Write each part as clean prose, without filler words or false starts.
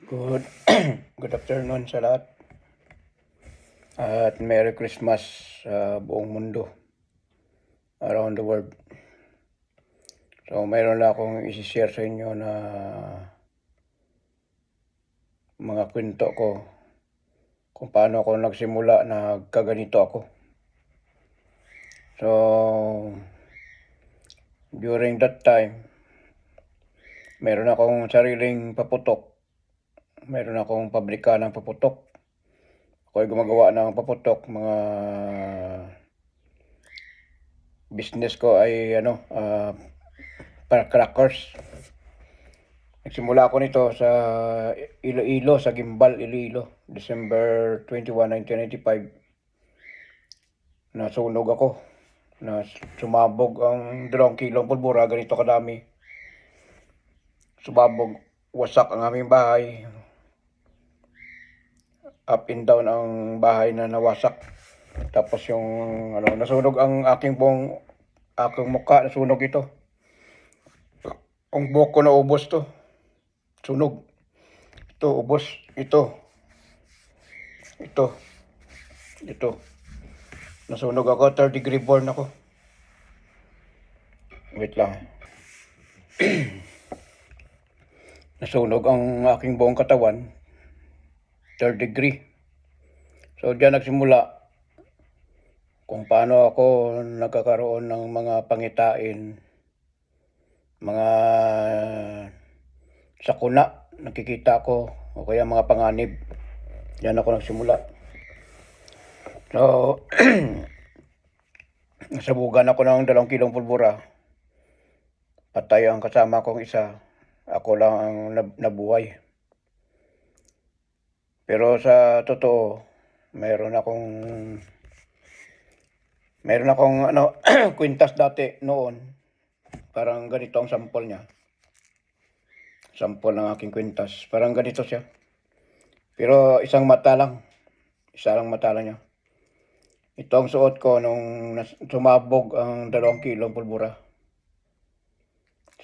Good, good afternoon sa lahat at Merry Christmas sa buong mundo, around the world. So mayroon lang akong isi-share sa inyo na mga kwento ko kung paano ako nagsimula na kaganito ako. So during that time, meron akong sariling paputok. Meron akong pabrika ng paputok. Ako'y gumagawa ng paputok. Mga business ko ay crackers. Nagsimula ako nito sa Iloilo, sa Gimbal, Iloilo, December 21, 1995. Nasunog ako. Sumabog ang 2 kilong pulbura, ganito kadami. Sumabog, wasak ang aming bahay. Up and down ang bahay na nawasak. Tapos yung nasunog ang aking mukha, nasunog ito. Ang buhok ko naubos to. Sunog. Ito, ubos. Ito. Nasunog ako, 3rd degree burn ako. Wait lang. Nasunog ang aking buong katawan. 3rd degree. So diyan nagsimula kung paano ako nagkakaroon ng mga pangitain, mga sakuna, nakikita ko, o kaya mga panganib. Diyan ako nagsimula. So, nasabugan ako ng 2 kilong pulbura. Patay ang kasama kong isa. Ako lang ang nabuhay. Pero sa totoo, meron akong kwintas dati noon. Parang ganito ang sample niya. Sample ng aking kwintas. Parang ganito siya. Pero isang mata lang. Isa lang mata lang niya. Ito ang suot ko nung sumabog ang 2 kilong pulbura.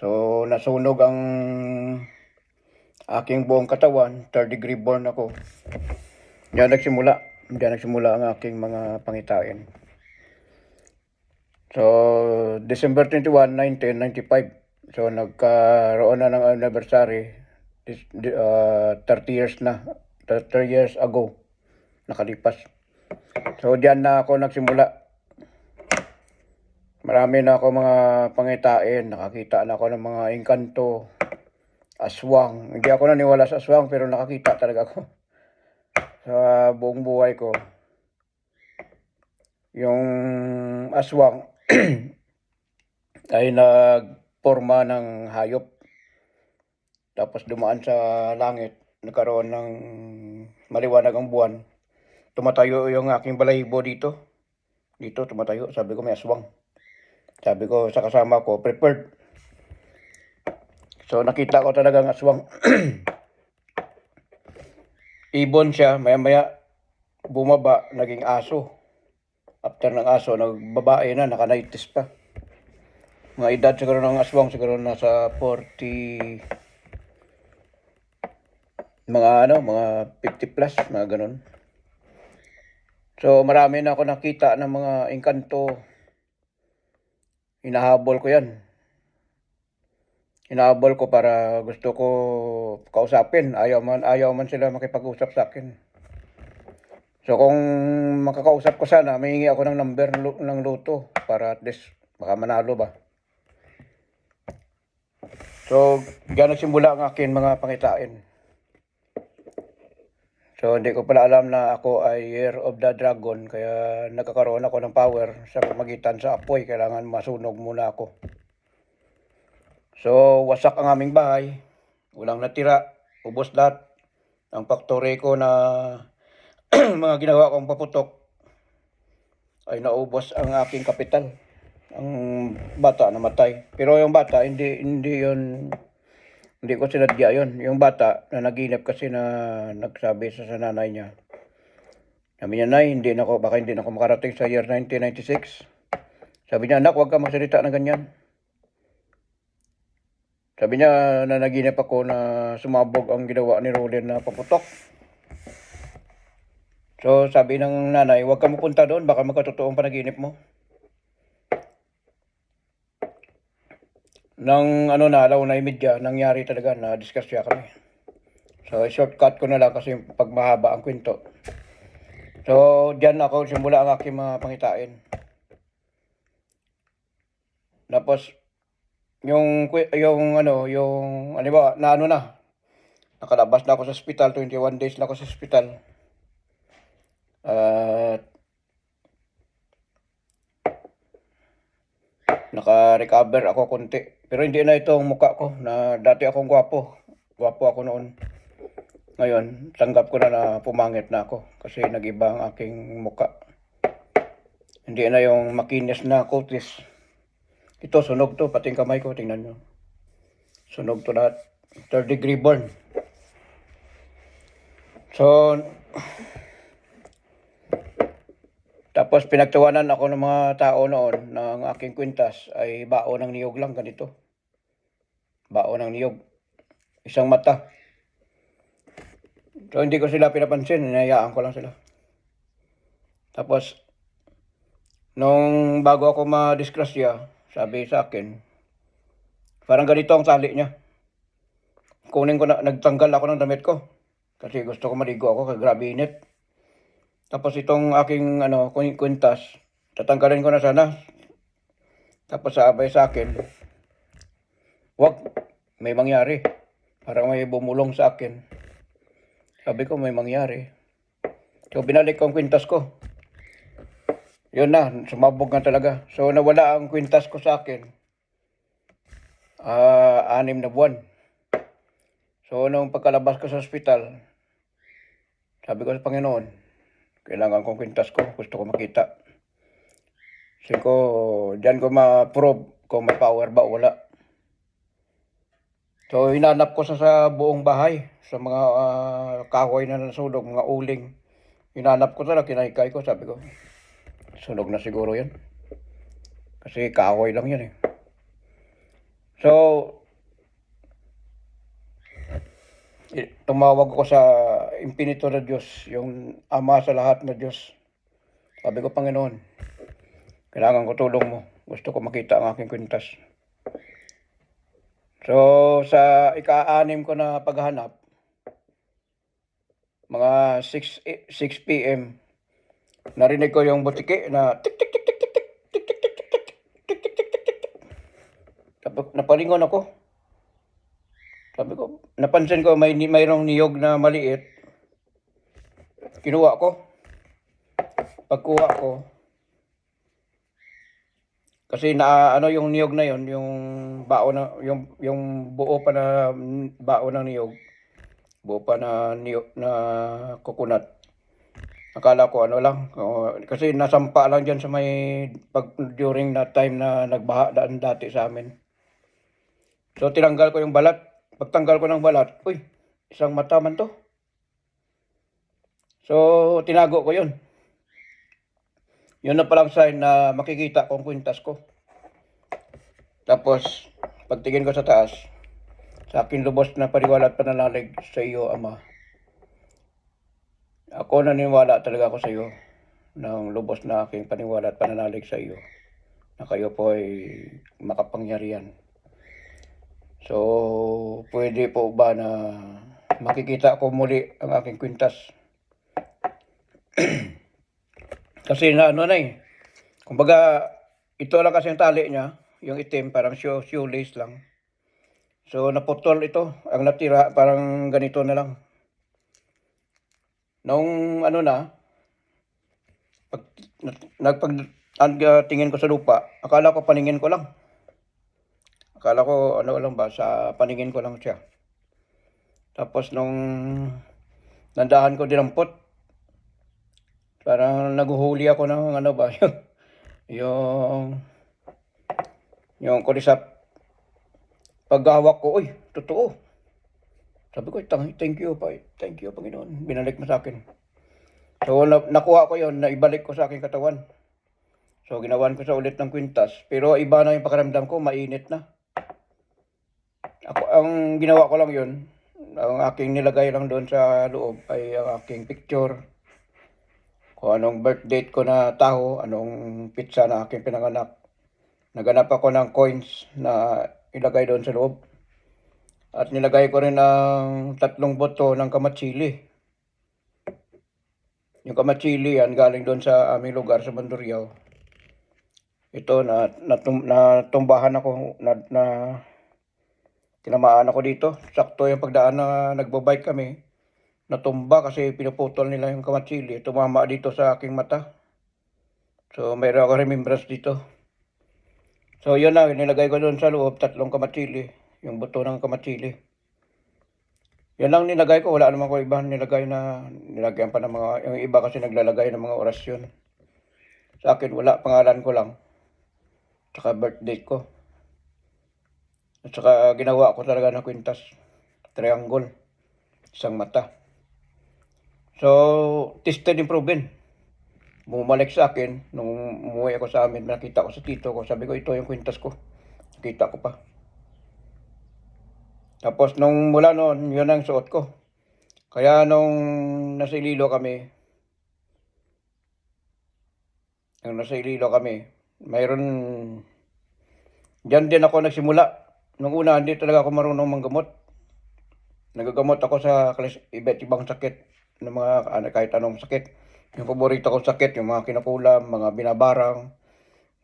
So, nasunog ang aking buong katawan. 3rd degree burn ako. Diyan nagsimula ang aking mga pangitain. So, December 21, 1995. So, nagkaroon na ng anniversary. 30 years na. 30 years ago. Nakalipas. So, diyan na ako nagsimula. Marami na ako mga pangitain. Nakakita na ako ng mga engkanto. Aswang. Hindi ako naniwala sa aswang pero nakakita talaga ako. Sa buong buhay ko. Yung aswang ay nagporma ng hayop. Tapos dumaan sa langit. Nagkaroon ng maliwanag ang buwan. Tumatayo yung aking balahibo dito. Dito tumatayo. Sabi ko may aswang. Sabi ko sa kasama ko, prepared. So nakita ko talagang aswang. Ibon siya, maya-maya bumaba, naging aso. After ng aso, nagbabae na, naka-90s pa. Mga edad siguro ng aswang, siguro nasa 40, mga 50 plus, mga ganun. So marami na ako nakita ng mga engkanto. Hinahabol ko yan. Hinahabol ko para gusto ko kausapin. Ayaw man sila makipag-usap sa akin. So kung makakausap ko sana, mahingi ako ng number ng luto para at least baka manalo ba. So diyan nagsimula ang akin mga pangitain. So hindi ko pala alam na ako ay Year of the Dragon, kaya nagkakaroon ako ng power sa pamagitan sa apoy. Kailangan masunog muna ako. So wasak ang aming bahay. Walang natira. Ubos lahat. Ang factory ko na mga ginawa kong paputok ay naubos ang aking kapital. Ang bata namatay. Pero yung bata hindi ko sinadya yun. Yung bata na naginip kasi na nagsabi sa nanay niya. Sabi niya, Nay, baka hindi na ako makarating sa year 1996. Sabi niya, anak, huwag ka magsalita na ganyan. Sabi niya, nanaginip ako na sumabog ang ginawa ni Rolin na paputok. So, sabi ng nanay, huwag ka mapunta doon, baka magkatotoong panaginip mo. Nang alaw na imidya, nangyari talaga na diskusya kami. So, shortcut ko na lang kasi pag mahaba ang kwento. So, diyan ako simula ang aking mga pangitain. Tapos, yung ba, nakalabas na ako sa hospital, 21 days na ako sa hospital. At naka-recover ako konti. Pero hindi na ito ang mukha ko na dati akong gwapo. Gwapo ako noon. Ngayon, tanggap ko na pumangit na ako kasi nag-iba ang aking mukha. Hindi na yung makinis na kutis. Ito, sunog to. Pati yung kamay ko, tingnan nyo. Sunog to lahat. 3rd degree burn. So, tapos pinagtawanan ako ng mga tao noon na ang aking kwintas ay bao ng niyog lang, ganito. Bao ng niyog. Isang mata. So, hindi ko sila pinapansin. Hinayaan ko lang sila. Tapos, nung bago ako madisgrasya, sabi sa akin, parang ganito ang tali niya. Kunin ko na, nagtanggal ako ng damit ko. Kasi gusto ko maligo ako, kasi grabe init. Tapos itong aking kwintas, tatanggalin ko na sana. Tapos sabay sa akin, wag, may mangyari. Parang may bumulong sa akin. Sabi ko, may mangyari. So binalik ko ang kwintas ko. Yun na, sumabog na talaga. So nawala ang kwintas ko sa akin. 6 na buwan. So nung pagkalabas ko sa ospital, sabi ko sa Panginoon, kailangan kong kwintas ko, gusto ko makita. Kasi diyan ko ma-prove kung may power ba o wala. So hinanap ko sa buong bahay, sa mga kahoy na nasunog, mga uling. Hinanap ko talaga, kinaykay ko, sabi ko, sunog na siguro yan. Kasi kahoy lang yan eh. So, tumawag ko sa Infinito na Diyos, yung Ama sa lahat na Diyos. Sabi ko, Panginoon, kailangan ko tulong mo. Gusto ko makita ang aking kwintas. So, sa ika-6 ko na paghanap, mga 6 p.m., narinig ko yung butiki na tik tik tik tik tik tik tik tik tik tik tik tik tik tik tik tik. Tapos napalingon ako. Sabi ko, napansin ko mayroong niyog na maliit. Kinuha ko. Pagkuha ko, kasi yung niyog na yon, yung bao na yung buo pa na bao ng niyog. Buo pa na niyog na coconut. Akala ko lang, kasi nasampa lang diyan sa may during na time na nagbaha dati sa amin. So tinanggal ko yung balat. Pagtanggal ko ng balat, uy, isang mata man to. So tinago ko yun. Yun na palang sign na makikita kong kwintas ko. Tapos, pagtingin ko sa taas, sa akin lubos na paniwala at pananalig sa iyo, Ama. Ako naniniwala talaga ako sa iyo ng lubos na aking paniwala at pananalig sa iyo na kayo po ay makapangyarihan. So, pwede po ba na makikita ko muli ang aking kwintas? Kasi kumbaga, ito lang kasi ang tali niya, yung itim, parang shoelace lang. So, naputol ito. Ang natira, parang ganito na lang. Nung tingin ko sa lupa, akala ko paningin ko lang. Akala ko sa paningin ko lang siya. Tapos nung nandahan ko dinampot, parang naguhuli ako ng yung kulisap. Paghawak ko, uy, totoo. Sabi ko, thank you, Panginoon. Binalik mo sa akin. So, nakuha ko yon, naibalik ko sa aking katawan. So, ginawan ko sa ulit ng kwintas. Pero iba na yung pakiramdam ko, mainit na. Ako, ang ginawa ko lang yun, ang aking nilagay lang doon sa loob ay ang aking picture, kung anong birth date ko na taho, anong pitsa na aking pinanganak. Naganap ako ng coins na ilagay doon sa loob. At nilagay ko rin ang 3 buto ng kamatsili. Yung kamatsili yan galing doon sa aming lugar sa Bandurriao. Ito natumbahan ako na tinamaan ako dito. Sakto yung pagdaan na nagbabike kami. Natumba kasi pinuputol nila yung kamatsili. Tumama dito sa aking mata. So mayroon ako remembrance dito. So yun na, nilagay ko doon sa loob 3 kamatsili. Yung buto ng kamatsili. Yan lang nilagay ko. Wala naman ko iba nilagay na nilagyan pa ng mga, yung iba kasi naglalagay ng mga orasyon. Sa akin wala, pangalan ko lang. Tsaka birthday ko. At saka ginawa ko talaga ng kwintas. Triangle. Isang mata. So, tested and proven. Bumalik sa akin, nung umuwi ako sa amin, nakita ko sa tito ko, sabi ko, ito yung kwintas ko. Nakita ko pa. Tapos nung mula noon, yun ang suot ko. Kaya nung nasa Iloilo kami, mayroon, dyan din ako nagsimula. Nung una, hindi talaga ako marunong manggamot. Nagagamot ako sa iba't ibang sakit, ng mga kahit anong sakit. Yung paborito kong sakit, yung mga kinukulam, mga binabarang,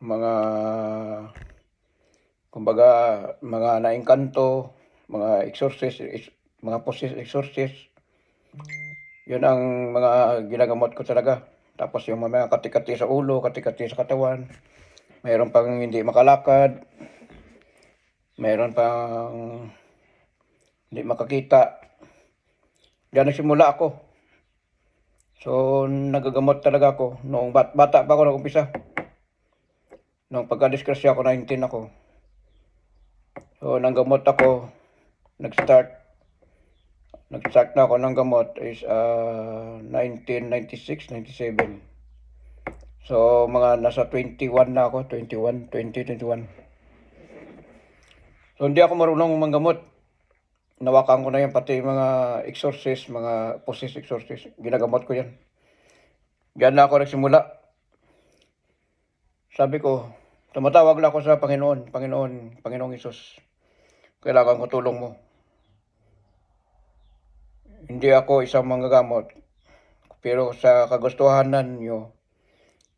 mga, kumbaga, mga naengkanto, mga exorcist, mga possessed exorcist. Yun ang mga ginagamot ko talaga. Tapos yung mga kati-kati sa ulo, kati-kati sa katawan. Mayroon pang hindi makalakad. Mayroon pang hindi makakita. Diyan nagsimula ako. So, nagagamot talaga ako. Noong bata pa ako nag-umpisa. Nung pagka-disgrasya ako, 19 ako. So, nanggamot ako. Nag-start na ako ng gamot is 1996, 97. So, mga nasa 21 na ako. 21. So, hindi ako marunong manggamot. Nawakan ko na yan, pati mga exorcist, mga possessed exorcist. Ginagamot ko yan. Diyan na ako nagsimula. Sabi ko, tumatawag na ako sa Panginoong Isus. Kailangan ko tulong mo. Hindi ako isang manggagamot. Pero sa kagustuhanan nyo,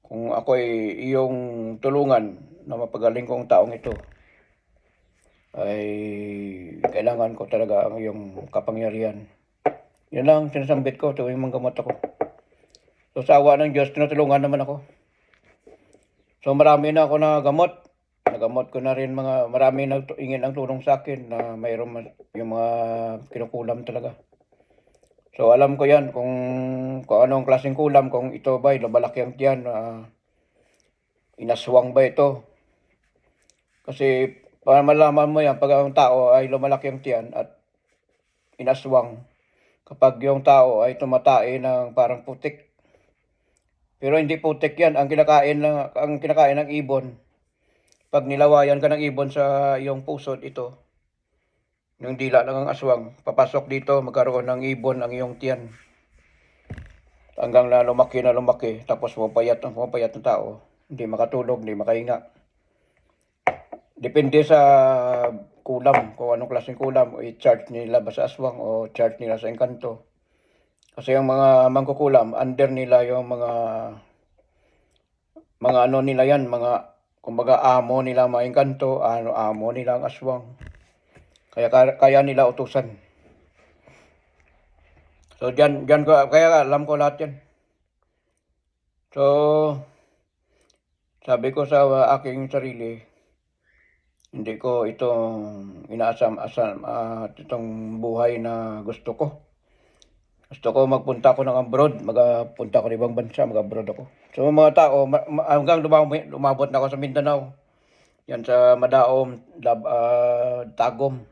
kung ako ay iyong tulungan na mapagaling kong taong ito, ay kailangan ko talaga ang iyong kapangyarihan. Yan lang sinasambit ko tuwing manggamot ako. So sa awa ng Diyos, tinutulungan naman ako. So marami na ako nagamot. Nagamot ko na rin marami na ingin ang tulong sa akin na mayroon yung mga kinukulam talaga. So alam ko yan kung anong klaseng kulam, kung ito ba ay lumalaki ang tiyan, inaswang ba ito. Kasi para malaman mo yan pag ang tao ay lumalaki ang tiyan at inaswang, kapag yung tao ay tumatae ng parang putik. Pero hindi putik yan, ang kinakain ng ibon. Pag nilawayan ka ng ibon sa iyong pusod, ito, yung dila lang ang aswang, papasok dito, magkaroon ng ibon ang iyong tiyan. Hanggang na lumaki, tapos pumapayat ng tao. Hindi makatulog, hindi makahinga. Depende sa kulam, kung anong klaseng kulam, i-charge nila ba sa aswang o charge nila sa engkanto. Kasi yung mga mangkukulam, under nila yung mga ano nila yan, mga, kumbaga amo nila mga engkanto, amo nila ang aswang. Kaya nila utusan. So diyan ko, kaya alam ko lahat yan. So, sabi ko sa aking sarili, hindi ko itong inaasam-asam itong buhay na gusto ko. Gusto ko magpunta ako ng abroad, magpunta ako ng ibang bansa, mag-abroad ako. So mga tao, hanggang lumabot na ako sa Mindanao. Yan sa Madaom, Tagum.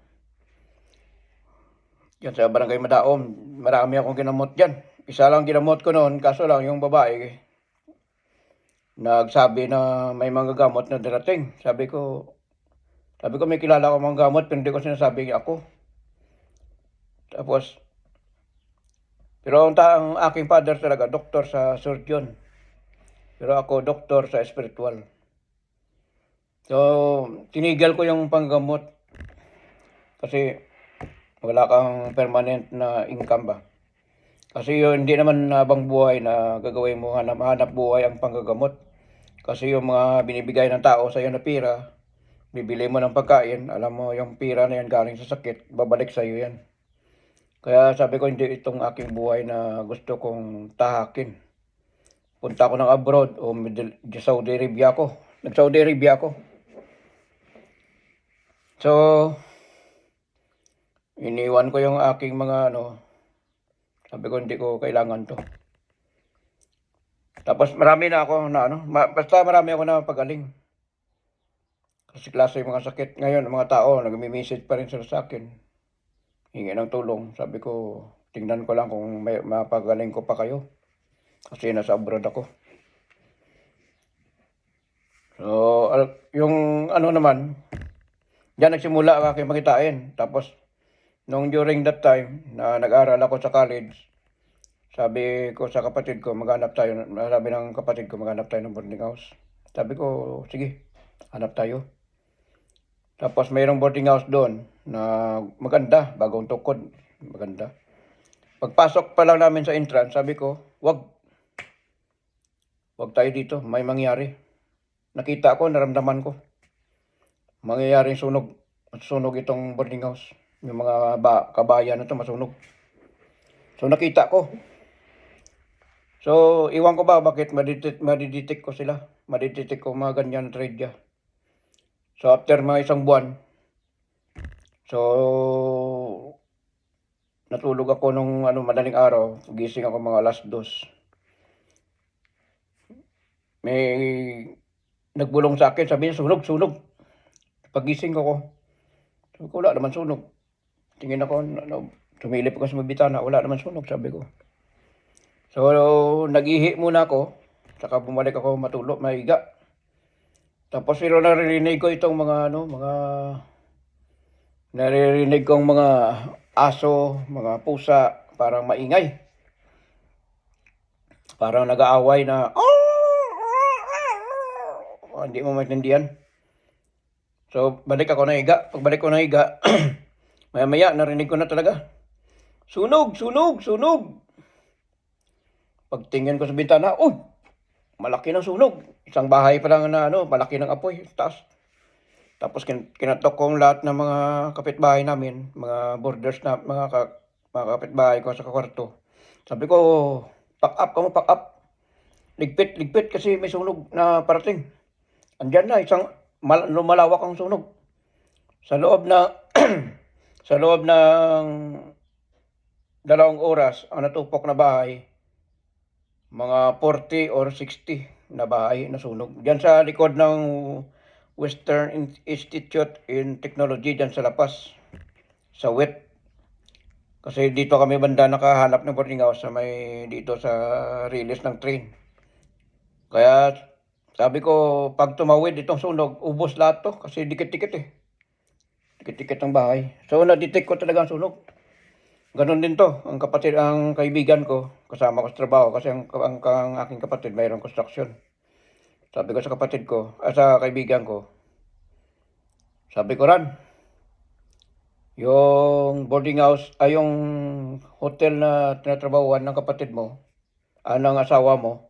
Yan sa Barangay Madaom, marami akong ginamot dyan. Isa lang ginamot ko noon, kaso lang yung babae, nagsabi na may mga gamot na darating. Sabi ko, Sabi ko, may kilala ko mga gamot, pero hindi ko sinasabi ako. Tapos, pero ang aking father talaga, doktor sa surgeon. Pero ako, doktor sa spiritual. So, tinigil ko yung panggamot kasi wala kang permanent na income ba. Kasi yun, hindi naman habang buhay na gagawin mo hanap buhay ang panggagamot. Kasi yung mga binibigay ng tao sa iyo na pira, bibili mo ng pagkain, alam mo yung pira na yan galing sa sakit, babalik sa iyo yan. Kaya sabi ko, hindi itong aking buhay na gusto kong tahakin. Punta ako ng abroad o Saudi Arabia ako. Nag-Saudi Arabia ako. So, iniwan ko yung aking mga sabi ko hindi ko kailangan to. Tapos marami na ako na basta marami ako na pagaling. Kasi klase yung mga sakit. Ngayon, ang mga tao, nagme-message pa rin sila sa akin. Hingi ng tulong. Sabi ko, tingnan ko lang kung may mapagaling ko pa kayo. Kasi nasa abroad ako. So, yung naman, diyan nagsimula ang aking makitain. Tapos, during that time, na nag-aral ako sa college, sabi ko sa kapatid ko, sabi ng kapatid ko, maghanap tayo ng boarding house. Sabi ko, sige, hanap tayo. Tapos mayroong boarding house doon na maganda, bagong tukod, maganda. Pagpasok pa lang namin sa entrance, sabi ko, wag tayo dito, may mangyari. Nakita ko, naramdaman ko. Mangyayaring sunog itong boarding house. Yung mga kabayan na ito, masunog. So nakita ko. So, iwan ko ba bakit madidetect ko sila? Madidetect ko mga ganyan trade. So, after mga isang buwan, so, natulog ako nung madaling araw. Gising ako mga alas 2. May nagbulong sa akin, sabi niya, sunog. Pagising ko, sabi ko, wala naman sunog. Tingin ako, sumilip ako sa mabitana, wala naman sunog, sabi ko. So, nag-ihi muna ako, saka bumalik ako matulog, maiga. Tapos pero naririnig ko itong naririnig kong mga aso, mga pusa, parang maingay. Parang nag-aaway na, hindi mo maintindihan. So, balik ako na higa. Pagbalik ko na higa, maya-maya, narinig ko na talaga. Sunog! Pagtingin ko sa bintana, malaki ng sunog. Isang bahay pa lang na malaki ng apoy, taas. Tapos kinatok ko lahat ng mga kapitbahay namin, mga borders na, mga kapitbahay ko sa kwarto. Sabi ko, pack up. Ligpit kasi may sunog na parating. Andyan na, isang malawak ang sunog. Sa loob ng 2 oras, ang natupok na bahay, mga 40 or 60 na bahay na sunog. Diyan sa likod ng Western Institute in Technology, diyan sa Lapas, sa WIT. Kasi dito kami banda nakahanap ng boarding house dito sa release ng train. Kaya sabi ko, pag tumawid itong sunog, ubos lahat to kasi dikit-dikit eh. Dikit-dikit ang bahay. So na-detect ko talaga ang sunog. Ganon din to, ang kaibigan ko, kasama ko sa trabaho kasi ang aking kapatid mayroong construction. Sabi ko sa kapatid ko, sa kaibigan ko, sabi ko ran, yung boarding house, yung hotel na tinatrabahuan ng kapatid mo, ng asawa mo,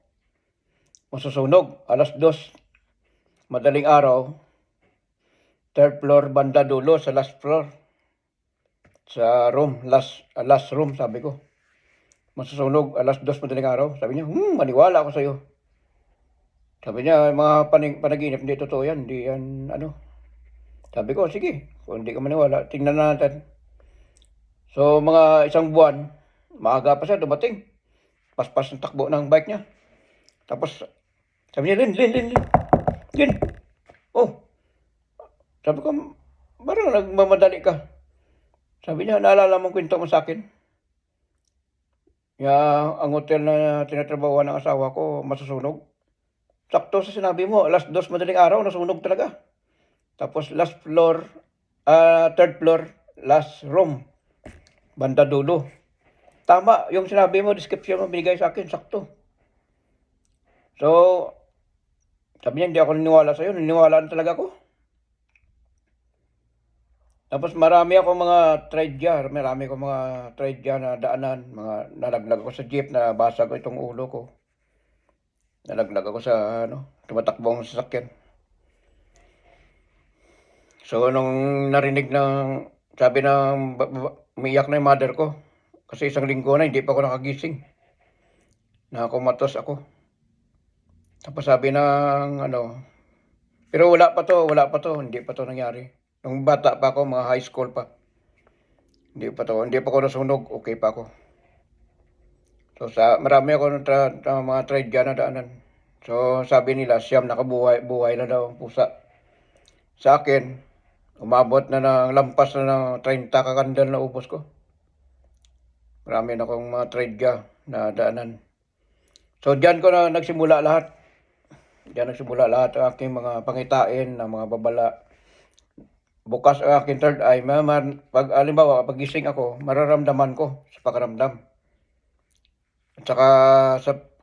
masusunog, alas 2, madaling araw, 3rd floor, banda dulo sa last floor. Sa room, last room, sabi ko. Masusunog, alas 2 madaling araw. Sabi niya, maniwala ako sa'yo. Sabi niya, mga panaginip, hindi totoo yan, hindi yan, Sabi ko, sige, kung hindi ka maniwala, tingnan natin. So, mga isang buwan, maaga pa siya, dumating. Paspas ng takbo ng bike niya. Tapos, sabi niya, Lin. Sabi ko, parang nagmamadali ka. Sabi niya, naalala mong kwento mo sa akin? Ang hotel na tinatrabahuan ng asawa ko, masusunog. Sakto sa sinabi mo, alas 2 madaling araw, nasunog talaga. Tapos third floor, last room, banda dulo. Tama, yung sinabi mo, description mo binigay sa akin, sakto. So, sabi niya, hindi ako niniwala sa'yo, niniwala na talaga ako. Tapos marami akong mga trade na daanan, mga nalaglag ako sa jeep, na basag ko itong ulo ko. Nalaglag ako sa tumatakbong sasakyan. So, nung narinig sabi ng umiiyak na yung mother ko, kasi isang linggo na, hindi pa ako nakagising. Nakakumatos ako. Tapos sabi ng pero wala pa to, hindi pa to nangyari. Nung bata pa ako, mga high school pa. Hindi pa ako nasunog, okay pa ako. So, marami ako ng mga trade na daanan. So, sabi nila, siyam buhay na daw ang pusa. Sa akin, umabot na ng lampas na ng 30 kakandal na ubos ko. Marami na akong mga trade na daanan. So, diyan ko na nagsimula lahat. Diyan nagsimula lahat ang aking mga pangitain na mga babala. Bukas ang aking third eye, halimbawa, pag gising ako, mararamdaman ko sa pakaramdam. At saka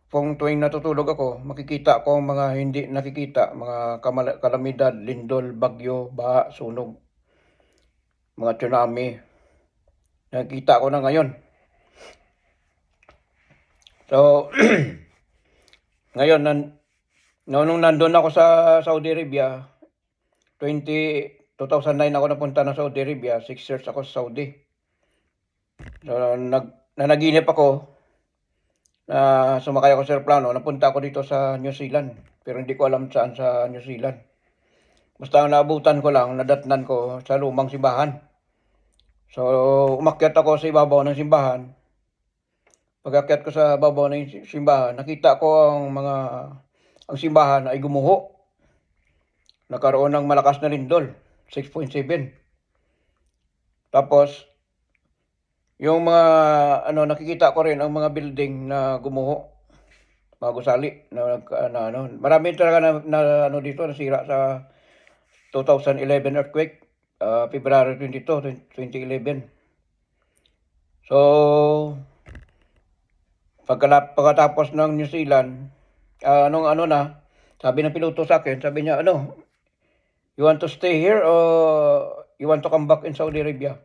kung tuwing natutulog ako, makikita ko ang mga hindi nakikita, mga kalamidad, lindol, bagyo, baha, sunog, mga tsunami. Nakikita ko na ngayon. So, ngayon, nung nandun ako sa Saudi Arabia, 2009 ako napunta ng Saudi Arabia, 6 years ako sa Saudi. So, nanaginip ako na sumakay ako sa aeroplano, napunta ako dito sa New Zealand, pero hindi ko alam saan sa New Zealand. Basta naabutan ko lang, nadatnan ko sa lumang simbahan. So, umakyat ako sa ibabaw ng simbahan. Pag-akyat ko sa ibabaw ng simbahan, nakita ko ang simbahan ay gumuho. Nagkaroon ng malakas na lindol, 6.7. Tapos, yung mga nakikita ko rin ang mga building na gumuho, mga gusali marami talaga na dito nasira sa 2011 earthquake, February 22, 2011. So, pagkatapos ng New Zealand, sabi ng piloto sa akin, sabi niya, you want to stay here or you want to come back in Saudi Arabia?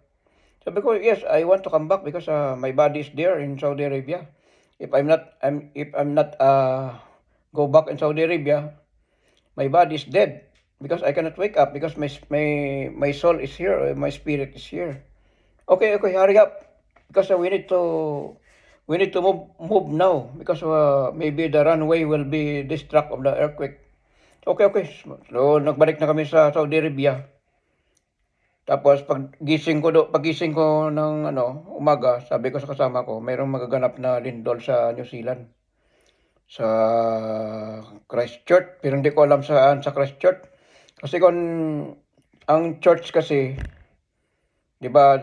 Sabi ko, yes, I want to come back because my body is there in Saudi Arabia. If I'm not go back in Saudi Arabia, my body is dead because I cannot wake up because my soul is here, my spirit is here. Okay, hurry up because we need to move now because maybe the runway will be distract of the earthquake. Okay. So, nagbalik na kami sa Saudi Arabia. Tapos pagising ko ng umaga, sabi ko sa kasama ko, mayroong magaganap na lindol sa New Zealand. Sa Christchurch, pero hindi ko alam saan sa Christchurch. Kasi ang church kasi, 'di ba,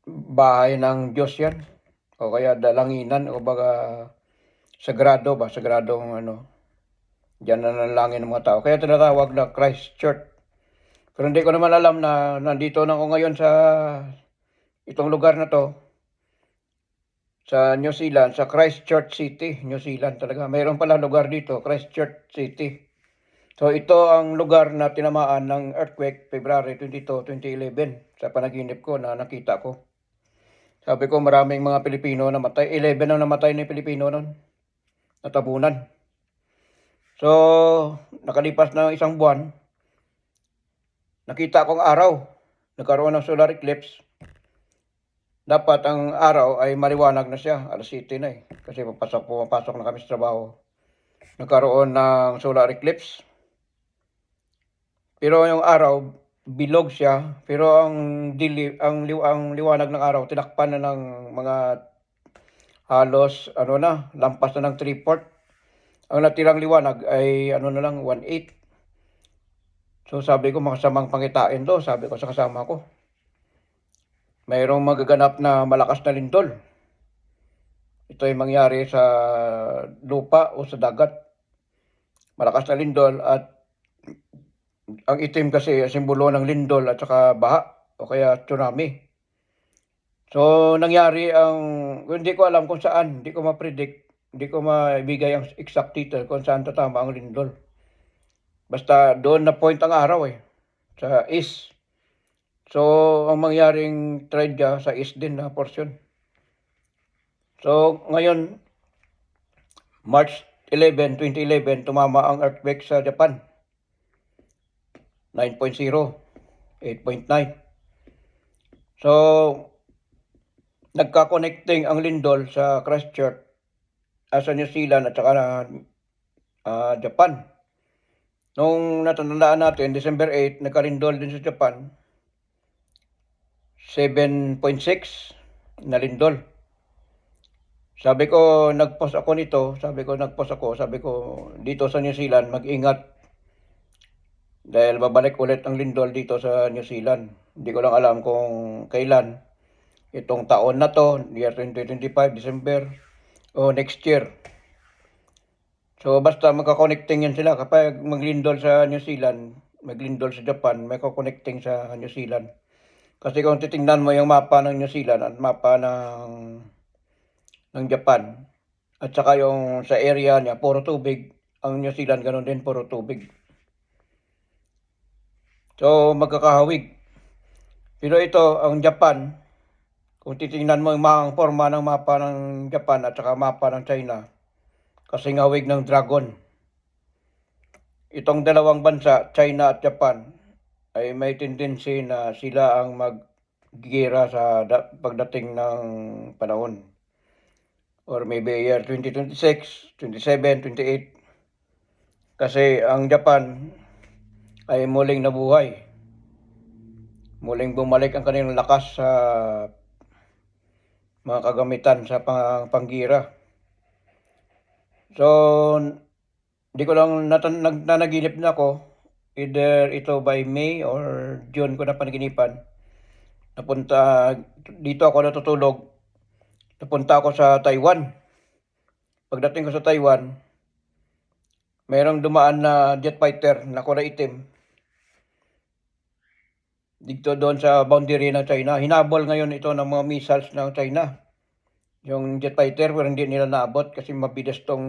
bahay ng Diyos 'yan. O kaya dalanginan o baga sagradong diyan na nanalangin ng mga tao. Kaya tinatawag na Christchurch. Pero hindi ko naman alam na nandito na ako ngayon sa itong lugar na to, sa New Zealand, sa Christchurch City, New Zealand talaga. Mayroon pala lugar dito, Christchurch City. So ito ang lugar na tinamaan ng earthquake February 22, 2011 sa panaginip ko na nakita ko. Sabi ko maraming mga Pilipino namatay, 11 ang namatay na Pilipino noon, natabunan. So nakalipas na isang buwan, nakita kong araw, nagkaroon ng solar eclipse. Dapat ang araw ay maliwanag na siya, alas 7 na kasi pumapasok na kami sa trabaho. Nagkaroon ng solar eclipse. Pero yung araw, bilog siya, pero ang liwanag ng araw, tinakpan na ng mga halos, lampas na ng 3/4. Ang natirang liwanag ay na lang, 1/8. So sabi ko, makasamang pangitain to, sabi ko sa kasama ko. Mayroong magaganap na malakas na lindol. Ito ay mangyari sa lupa o sa dagat. Malakas na lindol at Ang itim kasi simbolo ng lindol at saka baha o kaya tsunami. So, nangyari ang hindi ko alam kung saan, hindi ko ma-predict, hindi ko maibigay ang exact title kung saan tatama ang lindol. Basta doon na point ang araw sa east. So, ang mangyaring trade sa east din na portion. So, ngayon, March 11, 2011, tumama ang earthquake sa Japan. 9.0, 8.9. So, nagka-connecting ang lindol sa Christchurch, sa New Zealand at saka Japan. Nung natandaan natin, December 8, nagkalindol din sa Japan, 7.6 na lindol. Sabi ko, nag-post ako dito sa New Zealand, mag-ingat. Dahil babalik ulit ang lindol dito sa New Zealand. Hindi ko lang alam kung kailan. Itong taon na to, year 2025, December, o next year. So basta magka-connecting yan sila. Kapag maglindol sa New Zealand, maglindol sa Japan, may connecting sa New Zealand. Kasi kung titingnan mo yung mapa ng New Zealand at mapa ng Japan, at saka yung sa area niya, puro tubig. Ang New Zealand, ganun din, puro tubig. So, magkakahawig. Pero ito, ang Japan, kung titingnan mo yung mga forma ng mapa ng Japan at saka mapa ng China, kasing hawig ng dragon. Itong dalawang bansa, China at Japan, ay may tendency na sila ang mag-gira sa pagdating ng panahon. Or maybe year 2026, 27, 28. Kasi ang Japan ay muling nabuhay. Muling bumalik ang kanilang lakas sa mga kagamitan sa panggira. So, di ko lang nanaginip na ako, either ito by May or June ko na panaginipan. Dito ako natutulog, napunta ako sa Taiwan. Pagdating ko sa Taiwan, mayroong dumaan na jet fighter na kulay itim. Dito doon sa boundary ng China. Hinabol ngayon ito ng mga missiles ng China. Yung jet fighter, pero hindi nila naabot kasi mabilis tong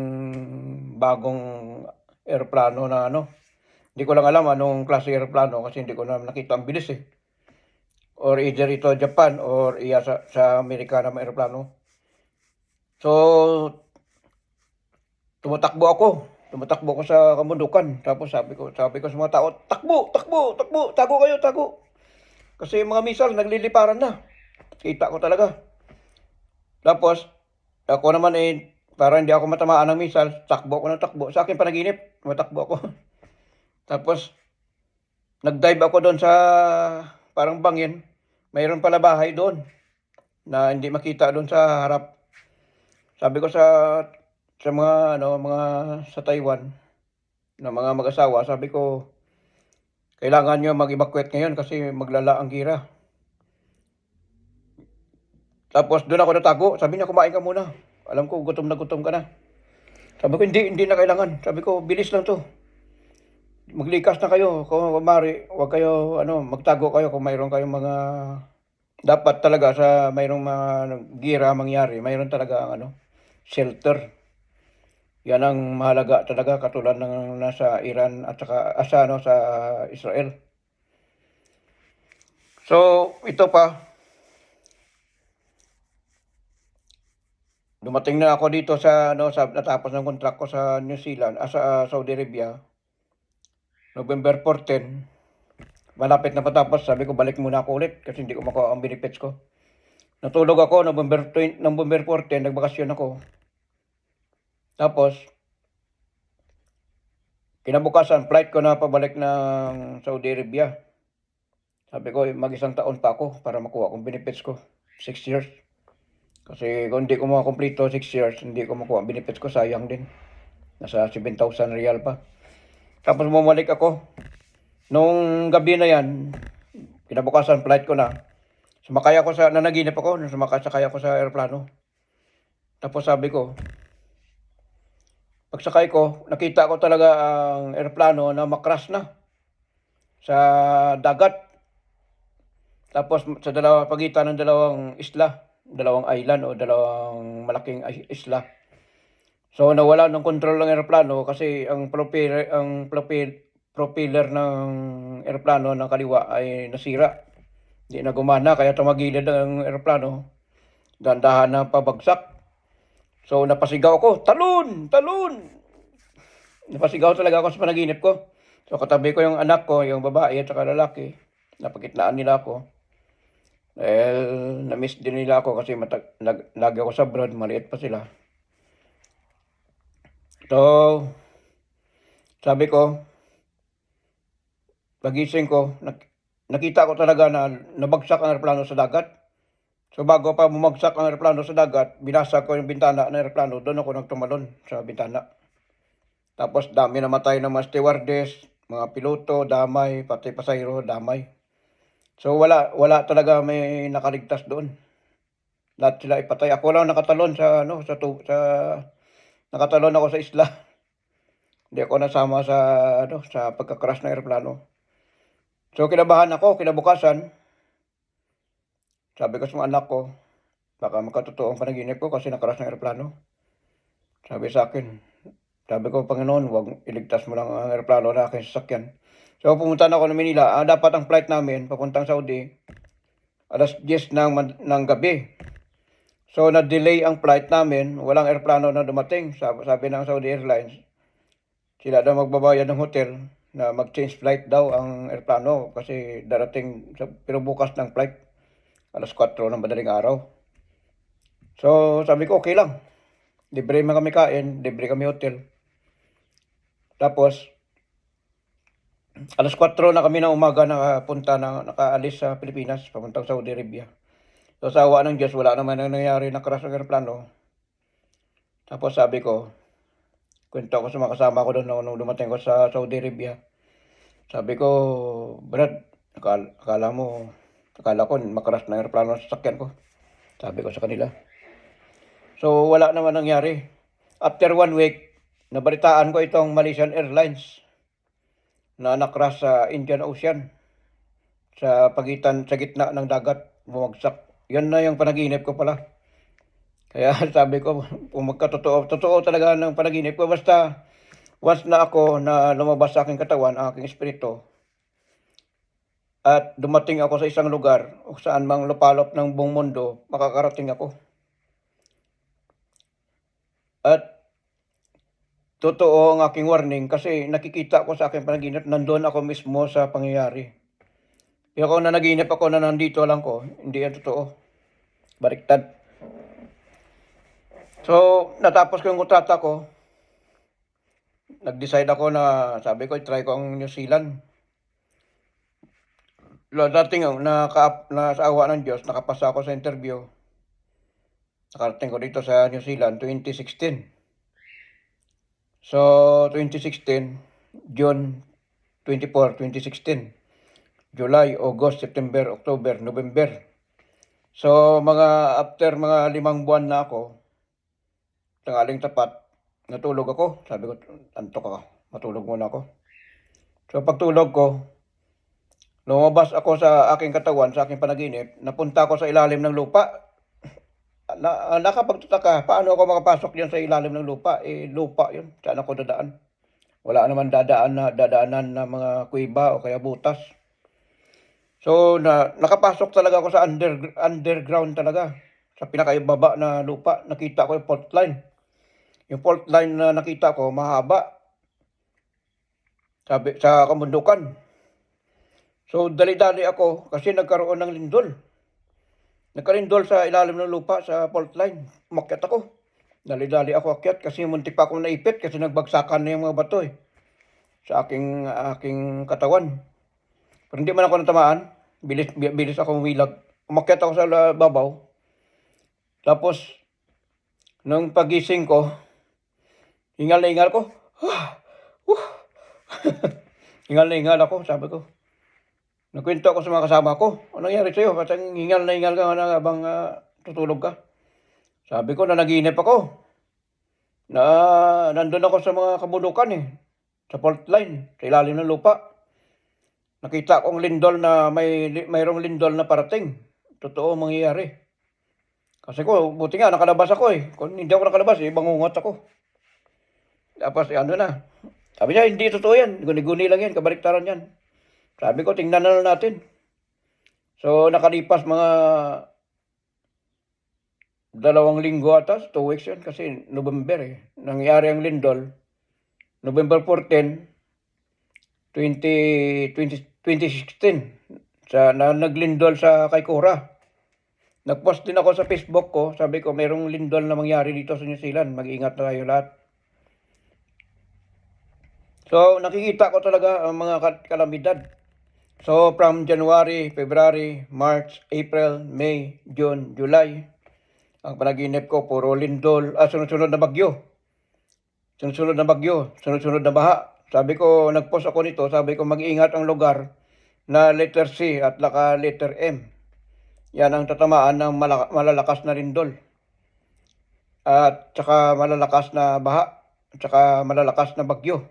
bagong aeroplano na Hindi ko lang alam anong klase aeroplano kasi hindi ko na nakita ang bilis Or either ito Japan or iya sa Amerika na may aeroplano. So, tumatakbo ako sa kabundukan. Tapos sabi ko sa mga tao, takbo, tago kayo, tago. Kasi mga missile nagliliparan na. Kita ko talaga. Tapos, ako naman para hindi ako matamaan ng missile, takbo ako ng takbo. Sa akin panaginip, tumatakbo ako. Tapos, nag-dive ako doon sa parang bangin. Mayroon pala bahay doon na hindi makita doon sa harap. Sabi ko sa mga mga sa Taiwan na mga mag-asawa, sabi ko kailangan nyo mag-evacuate ngayon kasi maglala ang gira. Tapos doon ako natago, sabi niya kumain ka muna. Alam ko gutom na gutom ka na. Sabi ko hindi na kailangan. Sabi ko bilis lang to. Maglikas na kayo kung mari, wag kayo magtago kayo kung mayroon kayong mga dapat talaga sa mayroong mga gira mangyari, mayroon talaga shelter. Yan ang mahalaga talaga katulad ng nasa Iran at saka sa Israel. So, ito pa. Dumating na ako dito sa natapos ng contract ko sa New Zealand, sa Saudi Arabia. November 14, malapit na patapos, sabi ko balik muna ako ulit kasi hindi ko makuha ang benefits ko. Natulog ako November 14, nagbakasyon ako. Tapos, kinabukasan, flight ko na pabalik ng Saudi Arabia. Sabi ko, mag-isang taon pa ako para makuha kong benefits ko. 6 years. Kasi kung hindi ko makakomplito 6 years, hindi ko makuha ang benefits ko, sayang din. Nasa 7,000 real pa. Tapos bumalik ako. Nung gabi na yan, kinabukasan, flight ko na. Nanaginip ako, sumakay ako sa aeroplano. Tapos sabi ko, pagsakay ko, nakita ko talaga ang aeroplano na makras na. sa dagat. Tapos sa pagitan ng dalawang isla, dalawang island o dalawang malaking isla. So nawala ng kontrol ng eroplano kasi ang propeller ng eroplano ng kaliwa ay nasira. Hindi na gumana kaya tumagilid ang eroplano. Dahan-dahan na pabagsak. So napasigaw ako, talon! Talon! Napasigaw talaga ako sa panaginip ko. So katabi ko yung anak ko, yung babae at saka lalaki. Napagitnaan nila ako. Dahil na-miss din nila ako kasi lagi ako sa abroad, maliit pa sila. So, sabi ko, pagising ko, nakita ko talaga na nabagsak ang eroplano sa dagat. So bago pa bumagsak ang eroplano sa dagat, binasag ko yung bintana ng eroplano, doon ako nagtumalon sa bintana. Tapos dami namatay ng mga stewardess, mga piloto, damay, pati pasahero, damay. So wala talaga may nakaligtas doon. Lahat sila ipatay. Ako lang nakatalon sa nakatalon ako sa isla. Hindi ako nasama sa pagka-crash ng eroplano. So kinabahan ako, kinabukasan. Sabi ko sa mga anak ko, baka makatotoo ang panaginip ko kasi nakarash ng eroplano. Sabi sa akin, sabi ko, Panginoon, wag iligtas mo lang ang eroplano na aking sasakyan. So pumunta na ako ng Manila. Dapat ang flight namin papuntang Saudi, alas 10 ng gabi. So na-delay ang flight namin, walang eroplano na dumating. Sabi ng Saudi Airlines, sila daw magbabayad ng hotel na mag-change flight daw ang eroplano kasi darating, pero bukas ng flight, alas 4 ng madaling araw. So sabi ko, okay lang. Libre man kami kain, libre kami hotel. Tapos, alas 4 na kami ng umaga nakaalis sa Pilipinas, papuntang Saudi Arabia. So sa awa ng Diyos, wala naman ang nangyari na crash ng aeroplano. Tapos sabi ko, kwento ko sa mga kasama ko doon nung dumating ko sa Saudi Arabia. Sabi ko, Brad, akala ko makarash ng aeroplano sa sasakyan ko. Sabi ko sa kanila. So wala naman nangyari. After 1 week, nabalitaan ko itong Malaysian Airlines na nakrash sa Indian Ocean sa gitna ng dagat, bumagsak. Yan na yung panaginip ko pala. Kaya sabi ko, kung totoo talaga ng panaginip ko, basta once na ako na lumabas sa aking katawan, ang aking espiritu, at dumating ako sa isang lugar o saan mang lupalop ng buong mundo, makakarating ako. At totoo ang aking warning kasi nakikita ko sa aking panaginip, nandun ako mismo sa pangyayari. Pero kung nanaginip ako na nandito lang ko, hindi yan totoo. Baliktad. So, natapos ko yung kontrata ko. Nag-decide ako na, sabi ko, try ko ang New Zealand. Dating na sa awa ng Diyos, nakapasa ako sa interview. Nakarating ko dito sa New Zealand, 2016. So, 2016, June 24, 2016. July, August, September, October, November. So, after mga 5 buwan na ako, tanghaling tapat, natulog ako. Sabi ko, antok ako, matulog muna ako. So, pagtulog ko, lumabas ako sa aking katawan, sa aking panaginip, napunta ako sa ilalim ng lupa. Nakapagtataka, paano ako makapasok diyan sa ilalim ng lupa? Lupa yun, saan ako dadaan? Wala naman dadaanan na mga kuweba o kaya butas. So, nakapasok talaga ako sa underground talaga. Sa pinakaibaba na lupa, nakita ko yung fault line. Yung fault line na nakita ko, mahaba. Sabi, sa kabundukan. So, dali-dali ako kasi nagkaroon ng lindol. Nagkalindol sa ilalim ng lupa sa fault line. Umakyat ako. Dali-dali ako akyat kasi muntik pa akong naipit kasi nagbagsakan na yung mga bato sa aking katawan. Pero hindi man ako natamaan. Bilis ako umilag. Umakyat ako sa babaw. Tapos, nung pagising ko, hingal na hingal ko. Hingal na hingal ako, sabi ko. Nagkwento ako sa mga kasama ko. Ano nangyari sa'yo? Ba't hingal na hingal ka na habang tutulog ka? Sabi ko, nanaginip ako. Nandun ako sa mga kabundukan sa fault line, sa ilalim ng lupa. nakita kong lindol na mayroong lindol na parating. Totoo mangyayari. Kasi ko, buti nga nakalabas ako eh. Kung hindi ako nakalabas, bangungot ako. Tapos ano na. Sabi niya, hindi totoo yan. Guni-guni lang yan, kabaliktaran yan. Sabi ko, tingnan na lang natin. So, nakalipas mga 2 linggo atas, 2 weeks yun, kasi November eh. Nangyari ang lindol, November 14, 2016, naglindol sa Kaikoura. Nagpost din ako sa Facebook ko, sabi ko, mayroong lindol na mangyari dito sa New Zealand, mag-ingat na tayo lahat. So, nakikita ko talaga ang mga kalamidad. So, from January, February, March, April, May, June, July, ang panaginip ko, puro lindol, sunod-sunod na bagyo. Sunod-sunod na bagyo, sunod-sunod na baha. Sabi ko, nagpost ako nito, sabi ko, mag-ingat ang lugar na letter C at letter M. Yan ang tatamaan ng malalakas na lindol. At saka malalakas na baha, at saka malalakas na bagyo.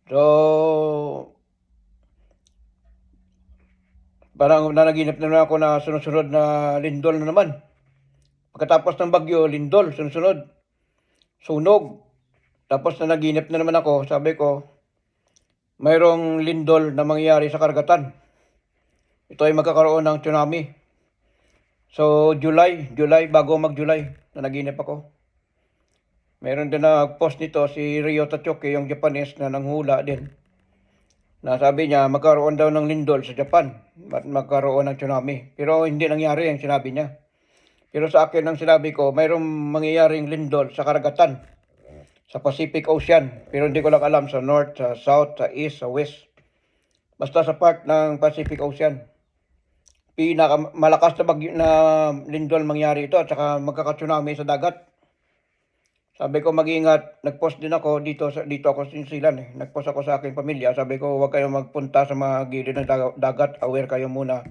So, parang nanaginip na ako na sunod-sunod na lindol na naman. Pagkatapos ng bagyo, lindol, sunod-sunod. Sunog. Tapos nanaginip na naman ako, sabi ko, mayroong lindol na mangyayari sa karagatan. Ito ay magkakaroon ng tsunami. So, July, bago mag-July, nanaginip ako. Meron din nag-post nito si Ryo Tachoki, yung Japanese na nanghula din. Na sabi niya, magkaroon daw ng lindol sa Japan at magkaroon ng tsunami. Pero hindi nangyari ang sinabi niya. Pero sa akin, ang sinabi ko, mayroong mangyayaring lindol sa karagatan, sa Pacific Ocean. Pero hindi ko lang alam sa North, sa South, sa East, sa West. Basta sa part ng Pacific Ocean. Pinakamalakas na lindol mangyari ito at saka magkaka-tsunami sa dagat. Sabi ko mag-ingat, nag-post din ako dito ako sa New Zealand eh. Nag-post ako sa aking pamilya. Sabi ko huwag kayong magpunta sa mga gilid ng dagat, aware kayo muna.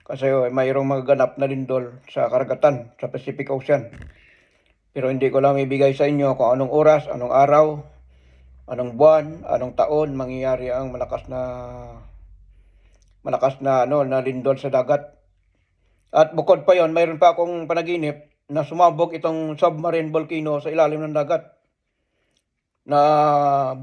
Kasi mayroong magaganap na lindol sa karagatan, sa Pacific Ocean. Pero hindi ko lang ibigay sa inyo kung anong oras, anong araw, anong buwan, anong taon mangyayari ang malakas na lindol sa dagat. At bukod pa yon, mayroon pa akong panaginip na sumabog itong submarine volcano sa ilalim ng dagat. Na